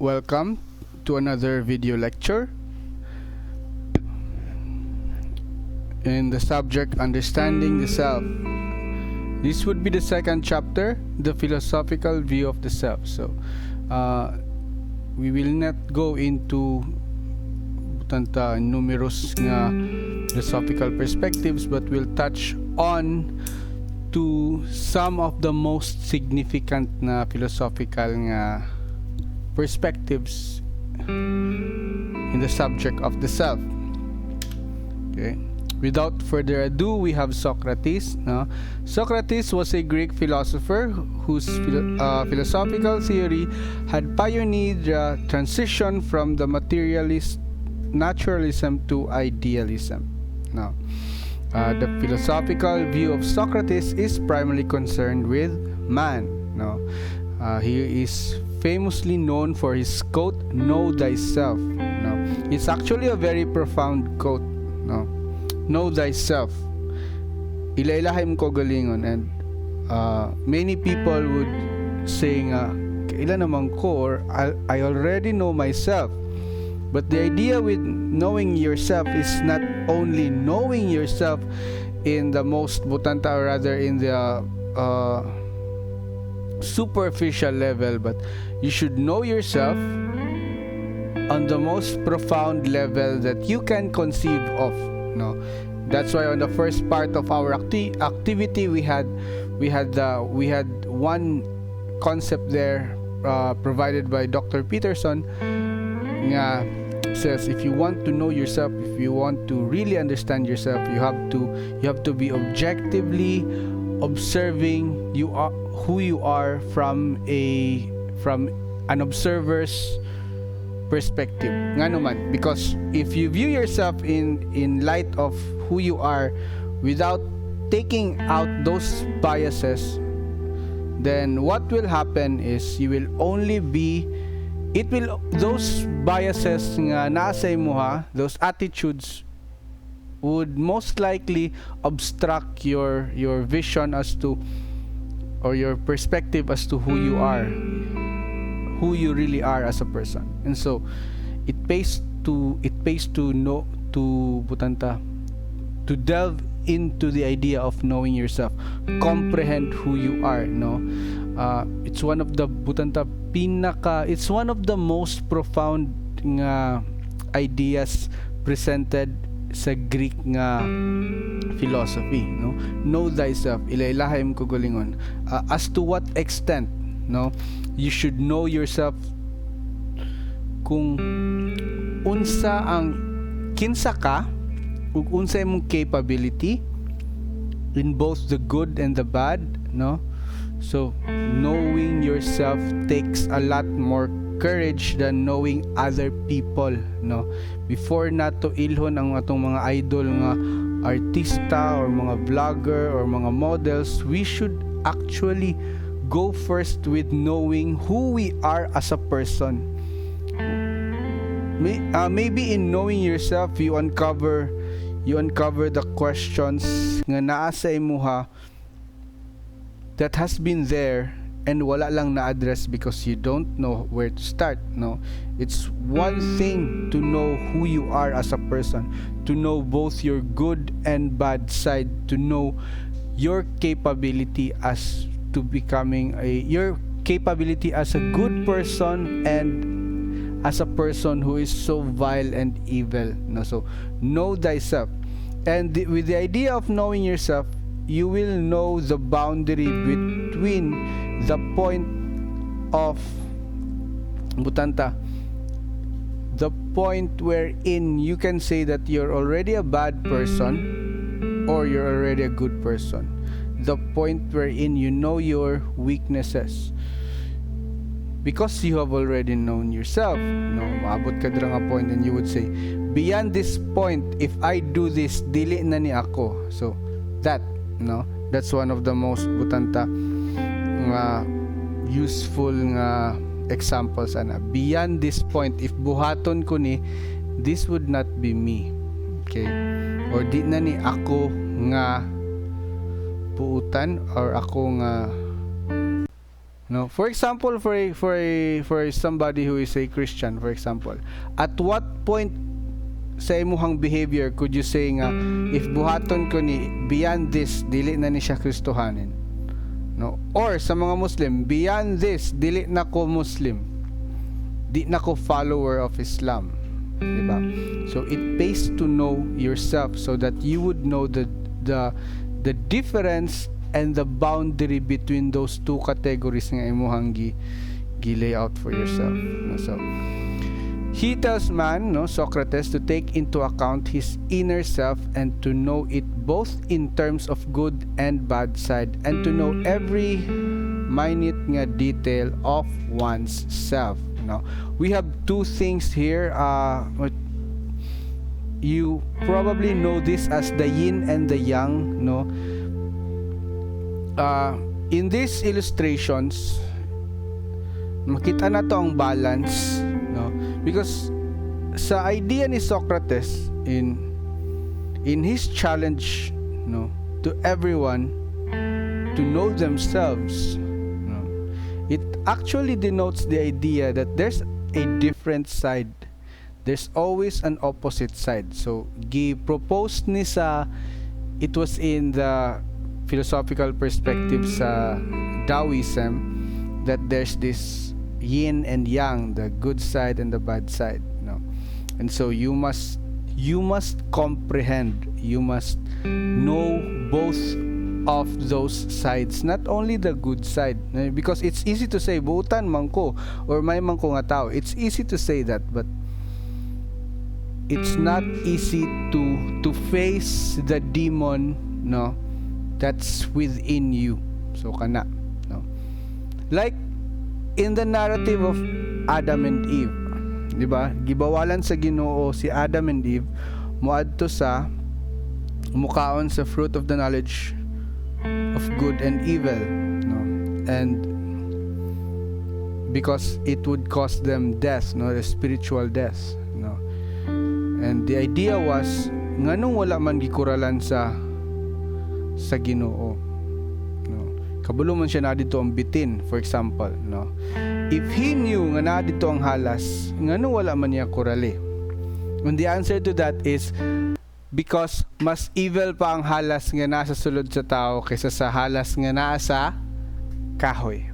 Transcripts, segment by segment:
Welcome to another video lecture in the subject Understanding the Self. This would be the second chapter, the philosophical view of the self. So we will not go into numerous nga philosophical perspectives, but we'll touch on to some of the most significant na philosophical nga perspectives in the subject of the self. Okay. Without further ado, we have Socrates. Socrates was a Greek philosopher whose philosophical theory had pioneered the transition from the materialist naturalism to idealism. The philosophical view of Socrates is primarily concerned with man. He is famously known for his quote, "Know thyself." It's actually a very profound quote. Know thyself. Ilailahim ko galingon, and many people would say nga, kailan naman ko, or I already know myself. But the idea with knowing yourself is not only knowing yourself in the most butanta, or rather in the superficial level, but you should know yourself on the most profound level that you can conceive of. That's why on the first part of our activity we had one concept there provided by Dr. Peterson nga says, if you want to know yourself, if you want to really understand yourself, you have to be objectively observing who you are from an observer's perspective. Nga naman, because if you view yourself in light of who you are without taking out those biases, then what will happen is those biases nga nasa imo those attitudes would most likely obstruct your vision as to, or your perspective as to who you are, who you really are as a person. And so it pays to know, to delve into the idea of knowing yourself, comprehend who you are. It's one of the it's one of the most profound nga ideas presented sa Greek nga philosophy. Know thyself. Ilailahim ko galingon. As to what extent you should know yourself, kung unsa ang kinsa ka ug unsa imong capability in both the good and the bad. So knowing yourself takes a lot more courage than knowing other people. Before nato ilhon ang atong mga idol nga artista or mga vlogger or mga models, we should actually go first with knowing who we are as a person. Maybe in knowing yourself, you uncover the questions nga naa sa imuha that has been there and wala lang na-address because you don't know where to start. It's one thing to know who you are as a person, to know both your good and bad side, to know your capability as to becoming your capability as a good person and as a person who is so vile and evil. So know thyself, and with the idea of knowing yourself, you will know the boundary between the point of the point wherein you can say that you're already a bad person or you're already a good person. The point wherein you know your weaknesses, because you have already known yourself. Maabot ka dira nga point and you would say, beyond this point, if I do this, dili na ni ako. So that's one of the most useful examples. Beyond this point, if buhaton ko ni, this would not be me. Okay? Or di na ni ako nga puutan, or ako nga No, for example, for somebody who is a Christian, for example, at what point sa imuhang behavior could you say nga if buhaton ko ni beyond this dili na ni siya Kristohanin, no? Or sa mga Muslim, beyond this dili na ko Muslim, di na ko follower of Islam, diba? So it pays to know yourself so that you would know the difference and the boundary between those two categories nga imuhang gi-lay out for yourself, no? So he tells man, no, Socrates, to take into account his inner self and to know it both in terms of good and bad side, and to know every minute nga detail of one's self. No, we have two things here. You probably know this as the yin and the yang, no. In these illustrations, makita na to ang balance, no, because sa idea ni Socrates in his challenge, no, to everyone to know themselves, no, it actually denotes the idea that there's a different side, there's always an opposite side. So gi-propose ni sa, it was in the philosophical perspective sa Taoism, that there's this yin and yang, the good side and the bad side, no? And so you must comprehend, you must know both of those sides, not only the good side, because it's easy to say buutan man ko or may man ko nga tao, it's easy to say that, but it's not easy to face the demon, no, that's within you. So kana, no, like in the narrative of Adam and Eve, di ba? Gibawalan sa Ginoo si Adam and Eve moadto sa mukaon sa fruit of the knowledge of good and evil, no? And because it would cost them death, no, the spiritual death, no? And the idea was nganong wala man gikuralan sa Ginoo, no? Kabulo man siya na dito ang bitin, for example, no? If he knew nga na dito ang halas, ngano wala man niya kurali? And the answer to that is because mas evil pa ang halas nga nasa sulod sa tao kaysa sa halas nga nasa kahoy,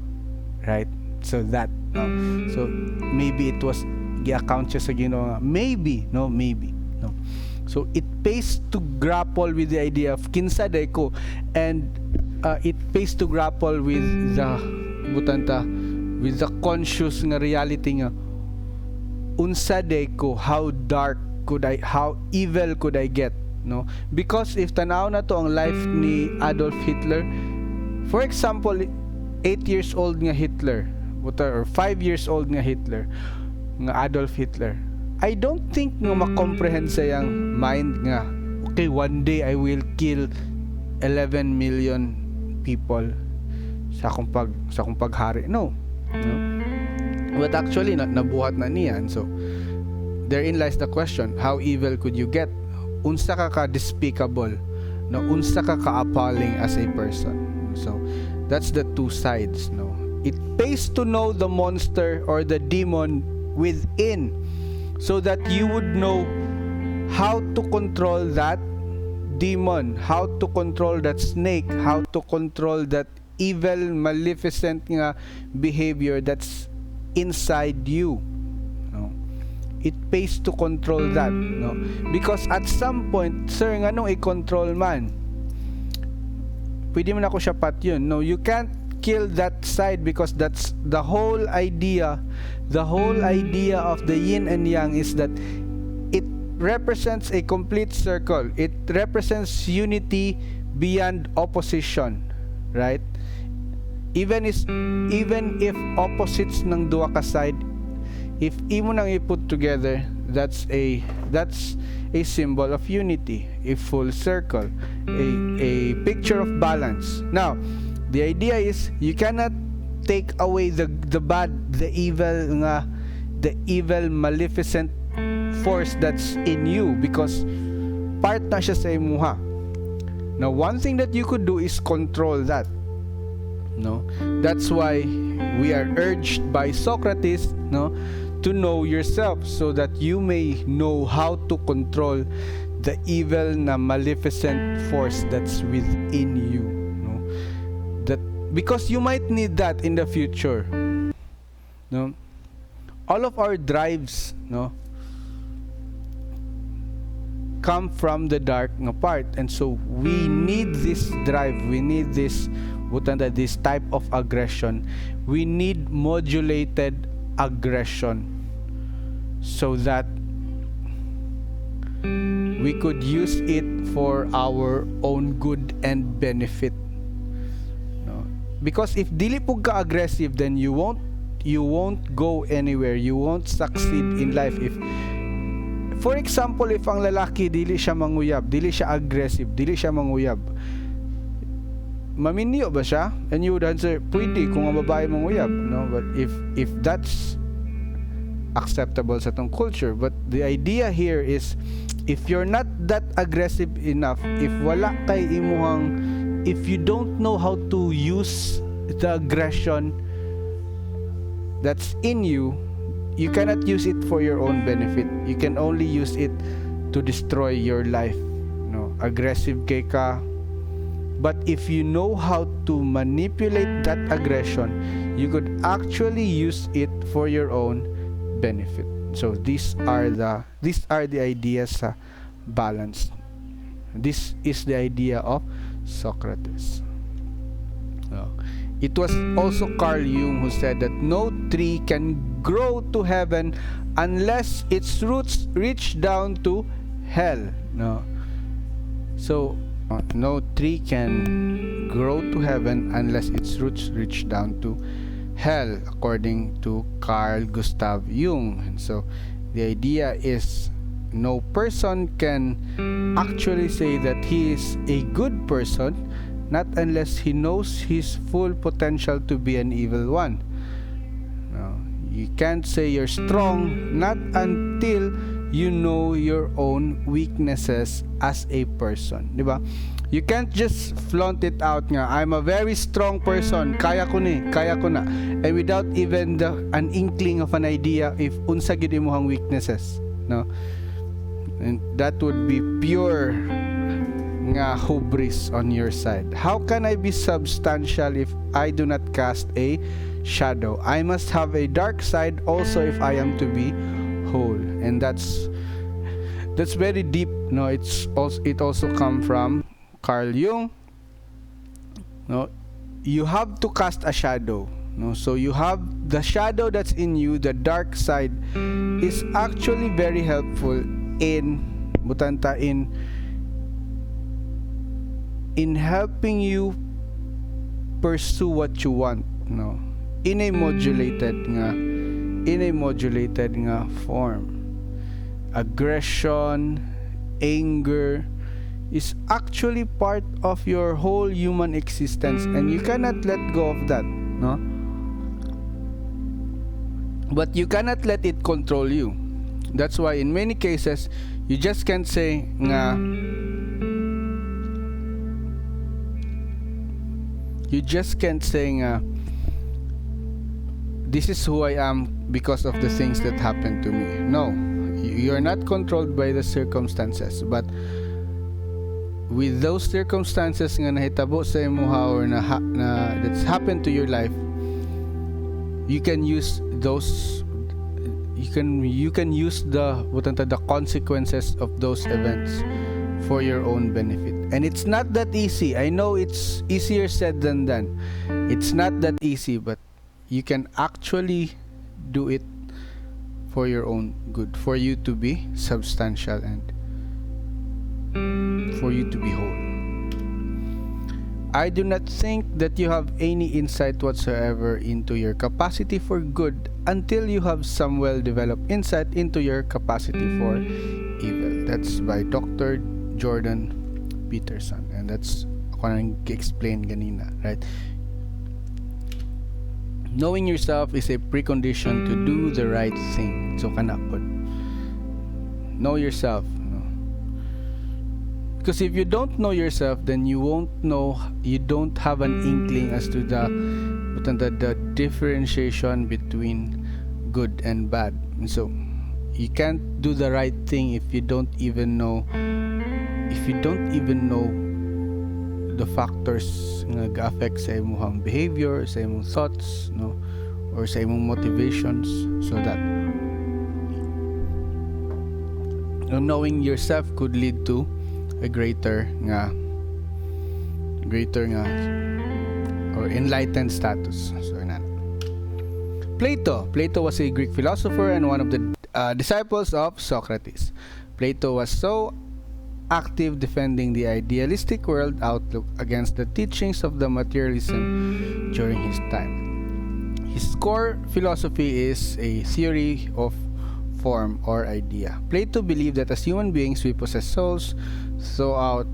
right? So that, no? So maybe it was gi-account siya sa Ginoo, maybe, no, maybe, no? So it pays to grapple with the idea of kinsa day ko, and it pays to grapple with the with the conscious nga reality nga unsa day ko, how dark could I, how evil could I get, no? Because if tanaw na to ang life ni Adolf Hitler, for example, 8 years old nga Hitler, or 5 years old nga Hitler, nga Adolf Hitler, I don't think nga makomprehend sa yang mind nga okay, one day I will kill 11 million people sa akong paghari. No. But actually nabuhat na niyan. So therein lies the question, how evil could you get? Unsa ka despicable, no? Unsa ka appalling as a person. So that's the two sides, no? It pays to know the monster or the demon within, so that you would know how to control that demon, how to control that snake, how to control that evil, maleficent nga behavior that's inside you, no? It pays to control that, no? Because at some point, sir, nganong i-control man? Pwede man ako siya pat yun. No, you can't kill that side, because that's the whole idea. The whole idea of the yin and yang is that it represents a complete circle. It represents unity beyond opposition, right? Even if opposites ng duha ka side, if imo nang i-put together, that's a symbol of unity, a full circle, a picture of balance. Now, the idea is you cannot take away the bad, the evil maleficent force that's in you, because part na siya sa imuha. Now, one thing that you could do is control that, no? That's why we are urged by Socrates, no, to know yourself so that you may know how to control the evil na maleficent force that's within you, no? That because you might need that in the future, no? All of our drives, no, come from the dark na part, and so we need this drive, we need this type of aggression, we need modulated aggression so that we could use it for our own good and benefit, no? Because if dili pug ka aggressive, then you won't go anywhere, you won't succeed in life. If for example, if ang lalaki dili siya manguyab, dili siya aggressive, dili siya manguyab, maminyo ba siya? And you would answer, pwede kung ang babae manguyab, no? But if that's acceptable sa tong culture, but the idea here is, if you're not that aggressive enough, if wala kay imuhang, if you don't know how to use the aggression that's in you, you cannot use it for your own benefit. You can only use it to destroy your life, no? Aggressive kay ka, but if you know how to manipulate that aggression, you could actually use it for your own benefit. So these are the ideas sa balance. This is the idea of Socrates. It was also Carl Jung who said that no tree can grow to heaven unless its roots reach down to hell, no? So no tree can grow to heaven unless its roots reach down to hell, according to Carl Gustav Jung. And so the idea is, no person can actually say that he is a good person not unless he knows his full potential to be an evil one. No, you can't say you're strong not until you know your own weaknesses as a person, di ba? You can't just flaunt it out nga, I'm a very strong person, kaya ko na, and without even an inkling of an idea if unsa gid imong weaknesses, no? And that would be pure nga hubris on your side. How can I be substantial if I do not cast a shadow? I must have a dark side also if I am to be whole. And that's very deep, no? It also come from Carl Jung, no? You have to cast a shadow, no? So you have the shadow that's in you, the dark side is actually very helpful in helping you pursue what you want, no? In a modulated nga form. Aggression, anger is actually part of your whole human existence, and you cannot let go of that, no? But you cannot let it control you. That's why in many cases you just can't say nga, this is who I am because of the things that happened to me. No, you're not controlled by the circumstances, but with those circumstances nga nahitabo sa imuha or na that's happened to your life, you can use those, you can use the consequences of those events for your own benefit. And it's not that easy. I know it's easier said than done. It's not that easy, but you can actually do it for your own good, for you to be substantial and for you to be whole. I do not think that you have any insight whatsoever into your capacity for good until you have some well-developed insight into your capacity for evil. That's by Dr. Jordan Peterson, and that's ako nang explain ganina, right? Knowing yourself is a precondition to do the right thing. So kana pod. Know yourself, no? Because if you don't know yourself, then you don't have an inkling as to the differentiation between good and bad. And so you can't do the right thing if you don't even know the factors nga ga-affect sa imong behavior, sa imong thoughts, no, or sa imong motivations, so that knowing yourself could lead to a greater nga or enlightened status. So Plato was a Greek philosopher and one of the disciples of Socrates. Plato was so active defending the idealistic world outlook against the teachings of the materialism during his time. His core philosophy is a theory of form or idea. Plato believed that as human beings we possess souls through our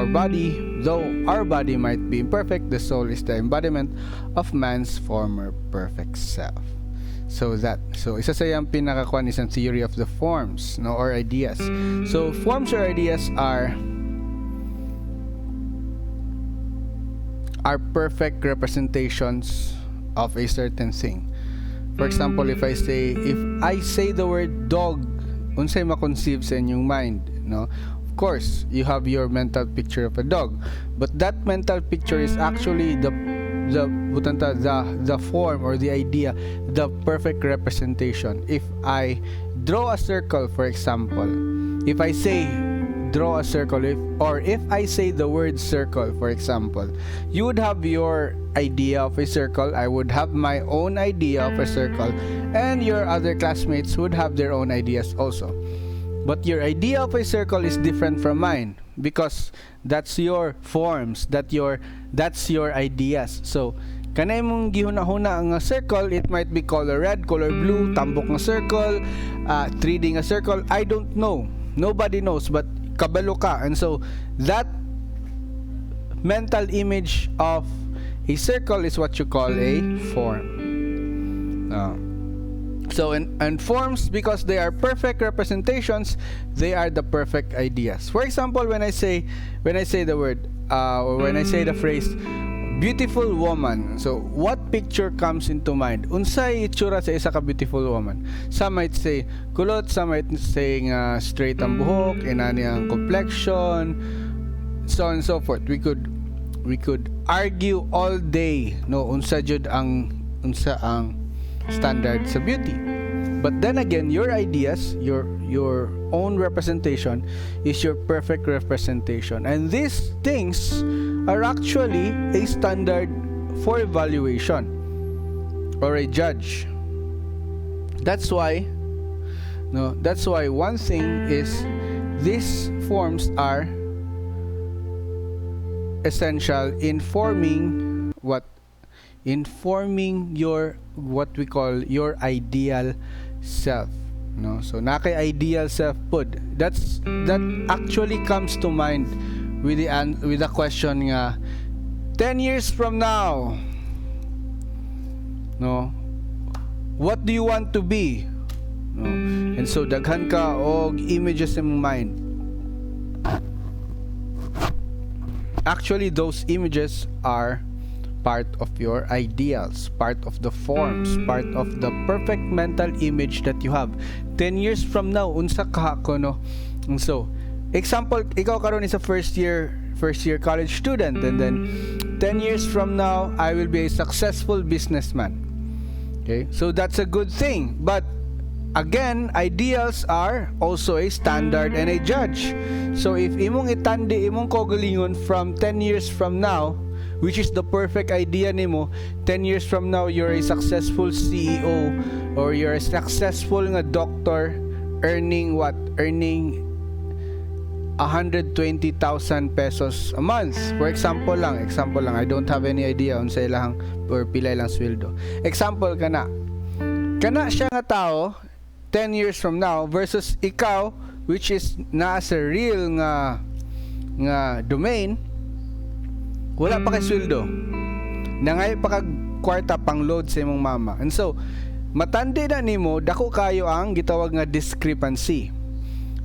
body. Though our body might be imperfect, the soul is the embodiment of man's former perfect self. So isa sa yung pinakakuan is ang theory of the forms, no, or ideas. So forms or ideas are perfect representations of a certain thing. For example, if I say the word dog, unsay ma-conceive sa inyong mind, no? Of course, you have your mental picture of a dog, but that mental picture is actually the form or the idea, the perfect representation. If I draw a circle, for example, if I say draw a circle, if I say the word circle, for example, you would have your idea of a circle, I would have my own idea of a circle, and your other classmates would have their own ideas also. But your idea of a circle is different from mine, because that's your forms, that's your ideas. So kanay mong gihuna-huna ang circle, it might be color red, color blue, tambok nga circle, 3D nga circle, I don't know, nobody knows, but kabalo ka. And so that mental image of a circle is what you call a form. So and forms, because they are perfect representations, they are the perfect ideas. For example, when I say the word or when I say the phrase beautiful woman, so what picture comes into mind? Unsay itsura sa isa ka beautiful woman? Some might say kulot, some might say straight ang buhok, inani ang complexion, so on and so forth. We could argue all day, no, unsa ang standard sa beauty. But then again, your ideas, your own representation is your perfect representation, and these things are actually a standard for evaluation or a judge. That's why one thing is these forms are essential in forming your what we call your ideal self, no? So nakay ideal self pod, that actually comes to mind with the question nga 10 years from now, no, what do you want to be, no? And so daghan ka og images in mind. Actually, those images are part of your ideals, part of the forms, part of the perfect mental image that you have. 10 years from now, unsa ka ko, no? And so, example, ikaw karon is a first year college student, and then 10 years from now, I will be a successful businessman. Okay? So that's a good thing. But again, ideals are also a standard and a judge. So if imong itandi, imong kaugalingon from 10 years from now, which is the perfect idea nimo, 10 years from now you're a successful CEO or you're a successful nga doctor earning 120,000 pesos a month. For example lang, I don't have any idea unsa ilang or pila ilang sweldo. Example kana siya nga tao 10 years from now versus ikaw, which is nasa real nga domain, wala pa kay sweldo, nangay pa kag kwarta pang load sa imong mama. And so matandi na nimo, dako kayo ang gitawag nga discrepancy.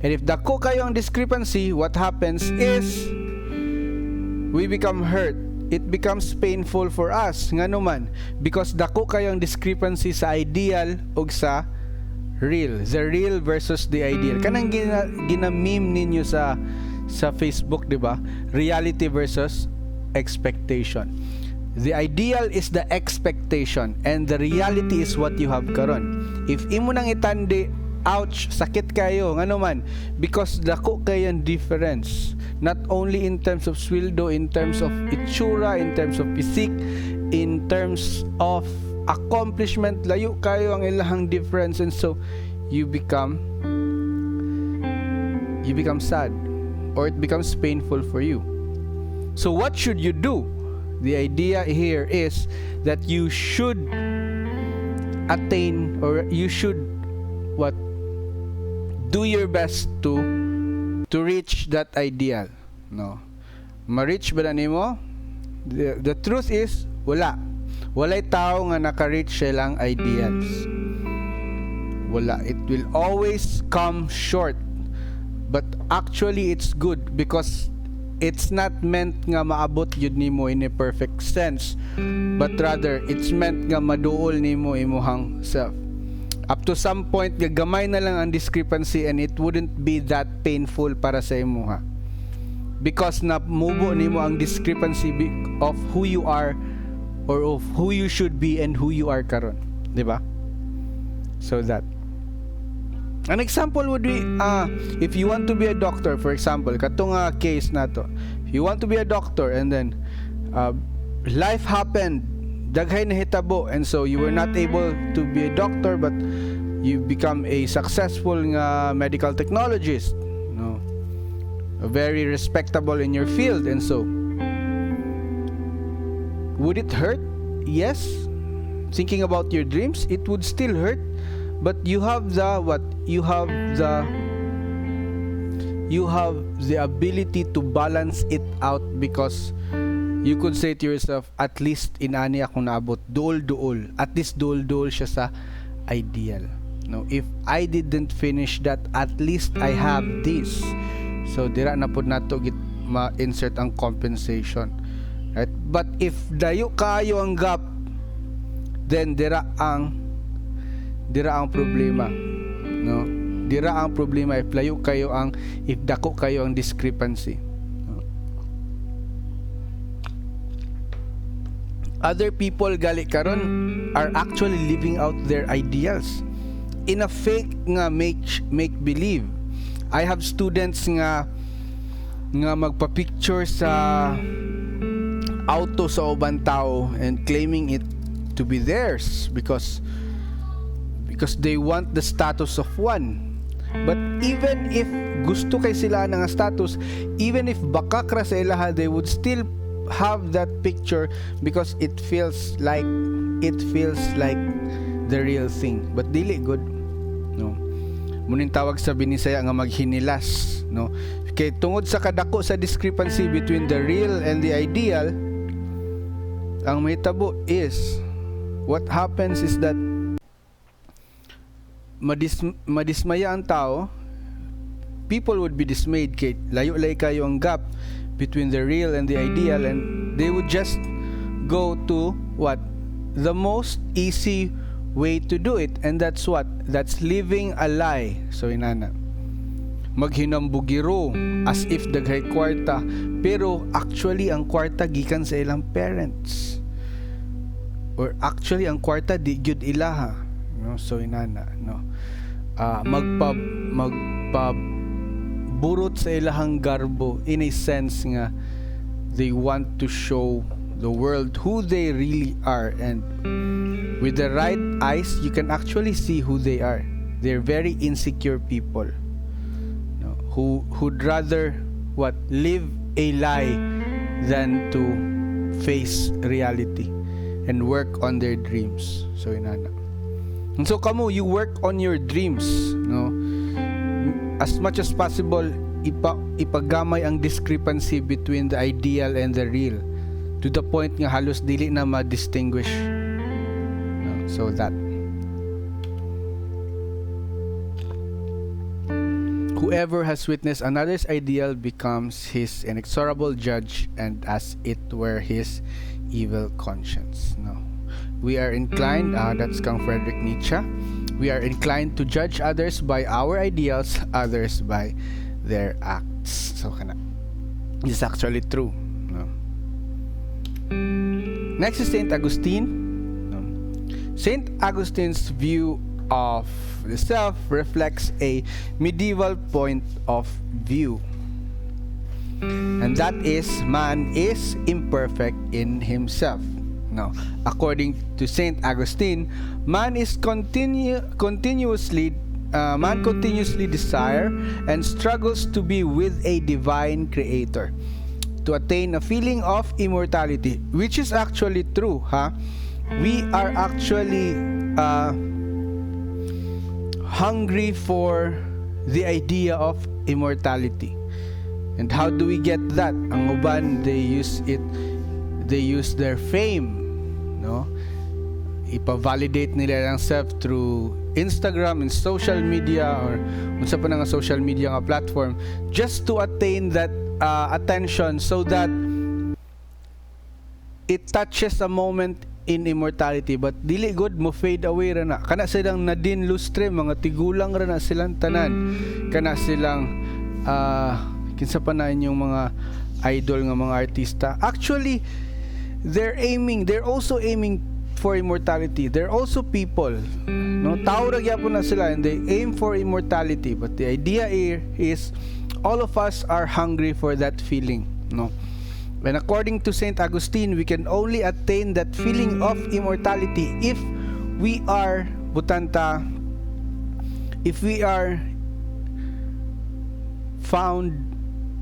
And if dako kayo ang discrepancy, what happens is we become hurt. It becomes painful for us nga naman because dako kayo ang discrepancy sa ideal ug sa real. The real versus the ideal. Kanang gina-meme ninyo sa Facebook, di ba? Reality versus expectation. The ideal is the expectation and the reality is what you have karon. If imo nang itandi, ouch, sakit kayo, ano man, because dako kayo ang difference. Not only in terms of sweldo, in terms of itsura, in terms of physique, in terms of accomplishment, layo kayo ang ilahang difference, and so you become sad, or it becomes painful for you. So what should you do? The idea here is that you should attain, or you should do your best to reach that ideal. No, ma-reach ba na nimo? The truth is walay tao nga naka-reach silang ideals. Wala. It will always come short, but actually it's good because it's not meant nga maabot yun nimo in a perfect sense, but rather it's meant nga maduol nimo imuhang self. Up to some point, gagamay na lang ang discrepancy and it wouldn't be that painful para sa imuha. Because namubo nimo ang discrepancy of who you are or of who you should be and who you are karon. Diba? So that. An example would be, if you want to be a doctor, for example, katong case na to. If you want to be a doctor and then life happened, daghay na hitabo, and so you were not able to be a doctor but you become a successful medical technologist, no, very respectable in your field, and so would it hurt? Yes. Thinking about your dreams, it would still hurt, but you have the ability to balance it out, because you could say to yourself, at least inani akong naabot, duol, at least duol siya sa ideal. No, if I didn't finish that, at least I have this. So dira na pud nato git ma-insert ang compensation, right? But if dayo kayo ang gap, then dira ang problema, no? Dira ang problema if dako kayo ang discrepancy. Other people gali karon are actually living out their ideals in a fake nga make believe. I have students nga magpa-picture sa auto sa ubang tao and claiming it to be theirs because they want the status of one. But even if gusto kay sila nga status, even if bakakra sa ilaha, they would still have that picture because it feels like the real thing, but dili good, no. Muning tawag sa Binisaya nga maghinilas, no. Kay tungod sa kadako sa discrepancy between the real and the ideal, ang mahitabo is what happens is that madismaya ang tao. People would be dismayed kay layo-lay kayo ang gap between the real and the ideal, and they would just go to the most easy way to do it, and that's living a lie. So inana, maghinambugiro as if daghay kwarta, pero actually ang kwarta gikan sa ilang parents, or actually ang kwarta di gyud ilaha, no? So inana, no, burot sa ilahang garbo, in a sense nga they want to show the world who they really are, and with the right eyes you can actually see who they are. They're very insecure people, no, who'd rather live a lie than to face reality and work on their dreams. So inana, and so kamo, you work on your dreams, no, as much as possible. Ipagamay ang discrepancy between the ideal and the real to the point nga halos dili na ma-distinguish, no? So that whoever has witnessed another's ideal becomes his inexorable judge, and as it were his evil conscience. No, we are inclined, that's Kang Friedrich Nietzsche, we are inclined to judge others by our ideals, others by their acts. So this is actually true. No? Next is Saint Augustine. Saint Augustine's view of the self reflects a medieval point of view, and that is, man is imperfect in himself. Now, according to Saint Augustine, man continuously desire and struggles to be with a divine creator, to attain a feeling of immortality, which is actually true. We are actually hungry for the idea of immortality. And how do we get that? Ang uban, they use their fame, no? Ipa-validate nila ang self through Instagram and social media, or unsa pa nga social media nga platform, just to attain that attention, so that it touches a moment in immortality. But dili good mo fade away ra na, kana silang nadin lustre, mga tigulang ra na silang tanan, kana silang kinsa pa na yung mga idol nga mga artista. Actually, they're also aiming for immortality. They're also people, no, tao ra gyapon na sila, and they aim for immortality. But the idea is all of us are hungry for that feeling, no? And according to Saint Augustine, we can only attain that feeling of immortality if we are found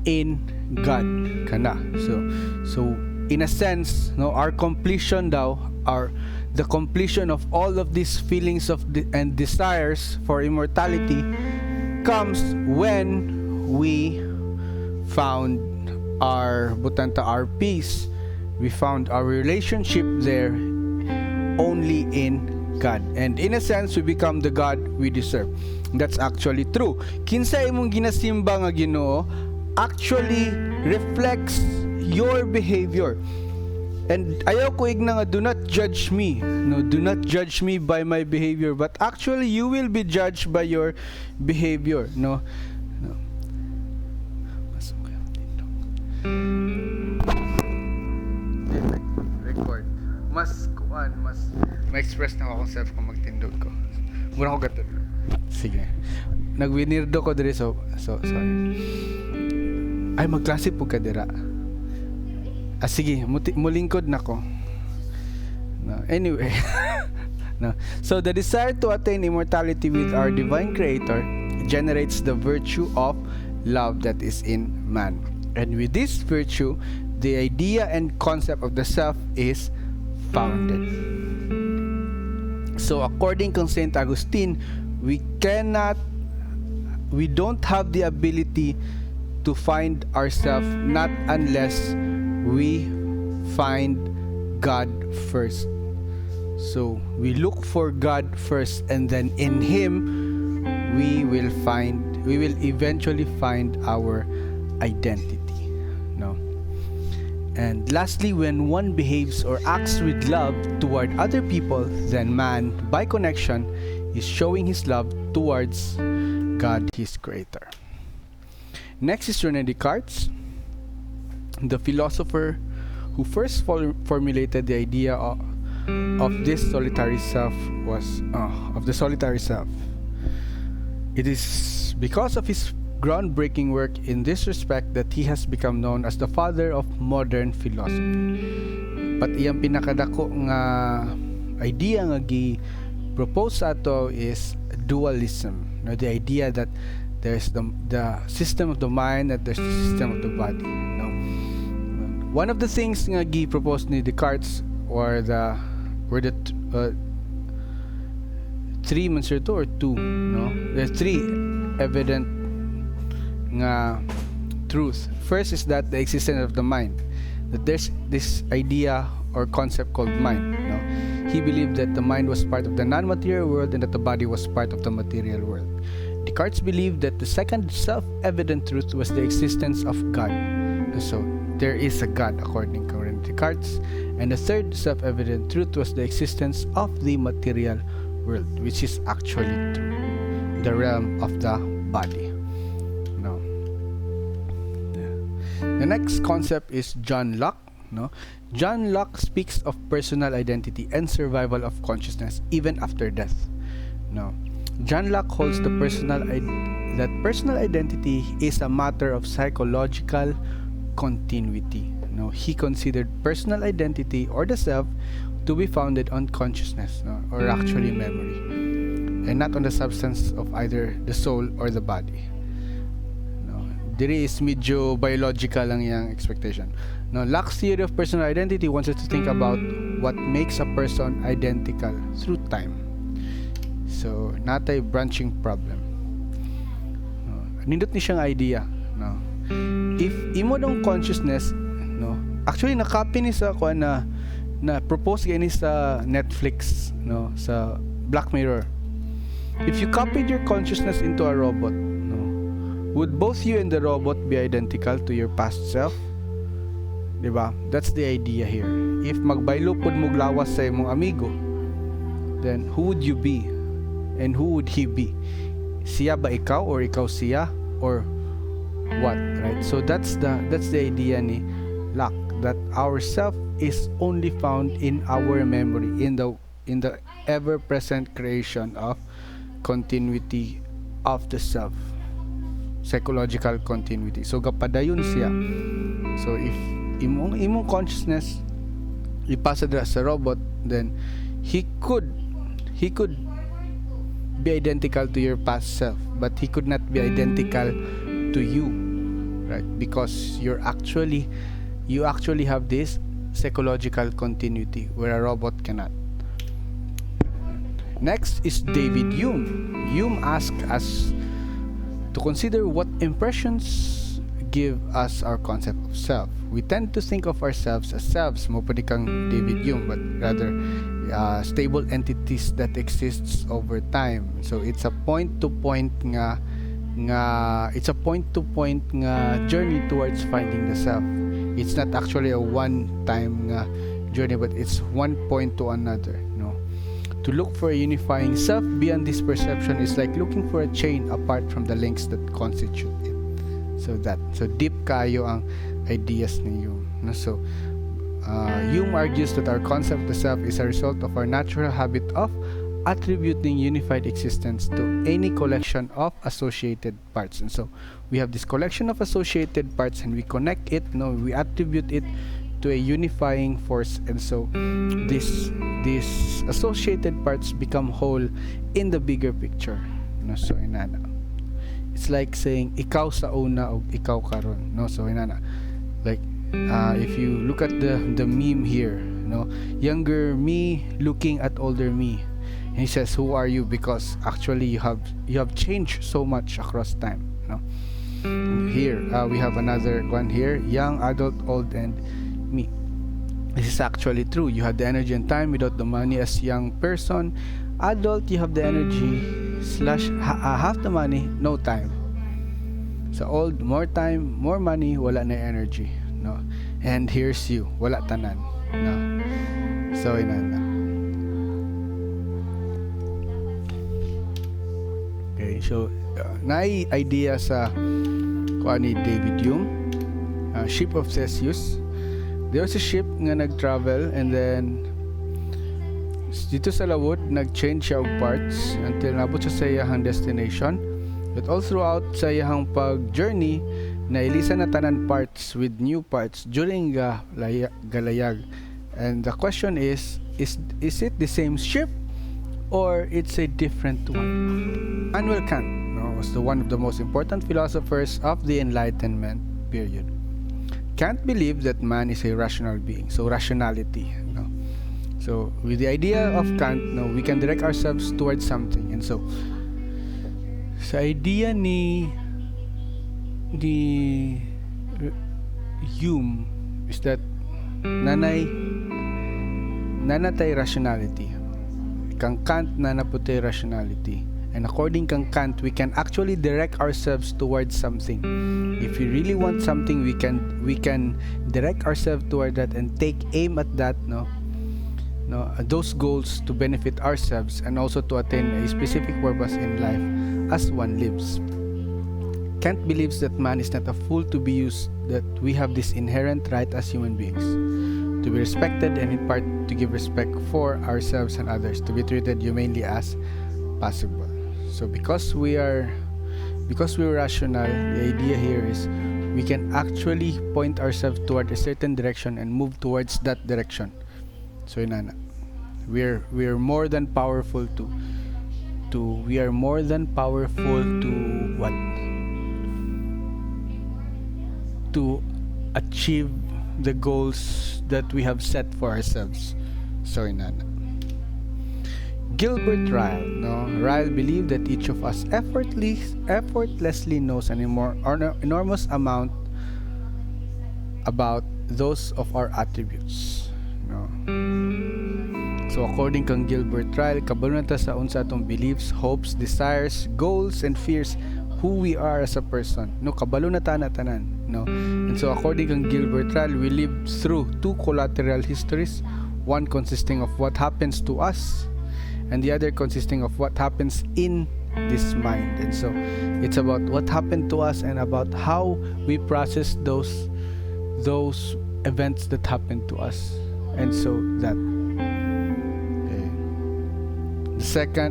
in God. Kana. So in a sense, no, our completion the completion of all of these feelings and desires for immortality comes when we found our peace, we found our relationship there only in God, and in a sense we become the God we deserve. That's actually true. Kinsa imong ginasimba nga Ginoo actually reflects your behavior. And ayaw ko igna nga, do not judge me, no, do not judge me by my behavior, but actually you will be judged by your behavior, no. Record. Mas ma-express na akong self kung magtindog ko. Muna ko gatod. Sige. Nagwinirdo ko diri, so sorry. Ay, magklase po ka dira. Sige, mulingkod na ko. No, anyway. No. So the desire to attain immortality with our divine creator generates the virtue of love that is in man. And with this virtue, the idea and concept of the self is founded. So according to Saint Augustine, we don't have the ability to find ourselves not unless we find God first. So we look for God first, and then in Him we will eventually find our identity. No. And lastly, when one behaves or acts with love toward other people, then man, by connection, is showing his love towards God, his creator. Next is René Descartes, the philosopher who first formulated the idea of this solitary self of the solitary self. It is because of his groundbreaking work in this respect that he has become known as the father of modern philosophy. But iyang pinakadako nga idea nga gi-propose ato is dualism. No, the idea that there's the system of the mind, that there's the system of the body. No? One of the things nga gi-propose ni Descartes were the three Monsieur or two, no? There's three evident nga truth. First is that the existence of the mind, that there's this idea or concept called mind, no? He believed that the mind was part of the non-material world and that the body was part of the material world. Descartes believed that the second self-evident truth was the existence of God. So there is a God according to Descartes. And the third self-evident truth was the existence of the material world, which is actually true, the realm of the body. No. The next concept is John Locke. No, John Locke speaks of personal identity and survival of consciousness even after death. No, John Locke holds that personal identity is a matter of psychological continuity. No, he considered personal identity or the self to be founded on consciousness, no, or actually memory, and not on the substance of either the soul or the body. No, diri is medyo biological lang yung expectation. No, Locke's theory of personal identity wants us to think about what makes a person identical through time. So, natay branching problem. No, nindot ni siyang idea. No, if imo dong consciousness, no, actually nakopy ni sa ko na propose gani sa Netflix, no, sa Black Mirror. If you copied your consciousness into a robot, no, would both you and the robot be identical to your past self? Diba? That's the idea here. If magbaylo pod mo glawas sa imong amigo, then who would you be? And who would he be? Siya ba ikaw or ikaw siya or what, right? So that's the idea ni Locke, that our self is only found in our memory, in the ever-present creation of continuity of the self, psychological continuity. So gapadayon siya. So if imong consciousness ipasa dira sa robot, then he could be identical to your past self, but he could not be identical to you, right? Because you actually have this psychological continuity where a robot cannot. Next is David Hume. Hume asked us to consider what impressions give us our concept of self. We tend to think of ourselves as selves, mo pwede kang David Hume, but rather stable entities that exists over time. So it's a point-to-point nga journey towards finding the self. It's not actually a one-time journey, but it's one point to another. No, to look for a unifying self beyond this perception is like looking for a chain apart from the links that constitute it. So deep kayo ang ideas ni Hume. No? So Hume argues that our concept of the self is a result of our natural habit of attributing unified existence to any collection of associated parts. And so we have this collection of associated parts and we connect it, no, we attribute it to a unifying force, and so these associated parts become whole in the bigger picture. No, so inana, it's like saying ikaw sa una o ikaw karon. No, so inana, like if you look at the meme here, no, younger me looking at older me, and he says, who are you? Because actually you have changed so much across time. No, here we have another one here, young, adult, old, and me. This is actually true. You have the energy and time without the money as young person. Adult, you have the energy / have the money, no time. So old, more time, more money, wala na energy. No, and here's you, wala tanan. No, so inana. Okay, so naay idea sa kuan ni David Hume, ship of Theseus. There was a ship nga nag-travel, and then dito sa lawod nag-change siya og parts until nabot siya sa iyang destination. But all throughout sa iyang pag-journey, nailisan na tanan parts with new parts during galayag. And the question is it the same ship or it's a different one? Immanuel Kant, no, was one of the most important philosophers of the Enlightenment period. Kant believed that man is a rational being, so rationality. No? So with the idea of Kant, no, we can direct ourselves towards something, and so sa idea ni Hume is that nanatay rationality. Kang Kant nanaputay rationality, And according kang Kant, we can actually direct ourselves towards something. If we really want something, we can direct ourselves toward that and take aim at that, those goals to benefit ourselves and also to attain a specific purpose in life as one lives. Kant believes that man is not a fool to be used, that we have this inherent right as human beings to be respected and in part to give respect for ourselves and others, to be treated humanely as possible. So because we're rational, the idea here is we can actually point ourselves toward a certain direction and move towards that direction. So inana, we're more than powerful to what? To achieve the goals that we have set for ourselves. So inana. Gilbert Trial, Ryle believed that each of us effortlessly knows an enormous amount about those of our attributes. So according kang Gilbert Trial, kabalo na ta sa unsa atong beliefs, hopes, desires, goals, and fears, who we are as a person. Kabalo na ta na tanan. And so according kang Gilbert Trial, we live through two collateral histories, one consisting of what happens to us and the other consisting of what happens in this mind. And so it's about what happened to us and about how we process those events that happened to us. And so that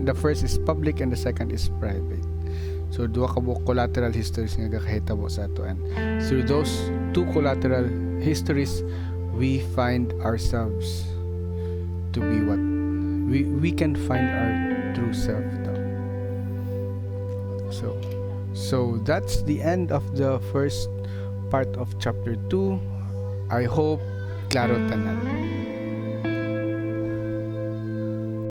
the first is public and the second is private. So duha ka collateral histories nga gakahitabo sa ato, and through those two collateral histories we find ourselves to be what we can find our true self now. So that's the end of the first part of chapter 2. I hope klaro tanan.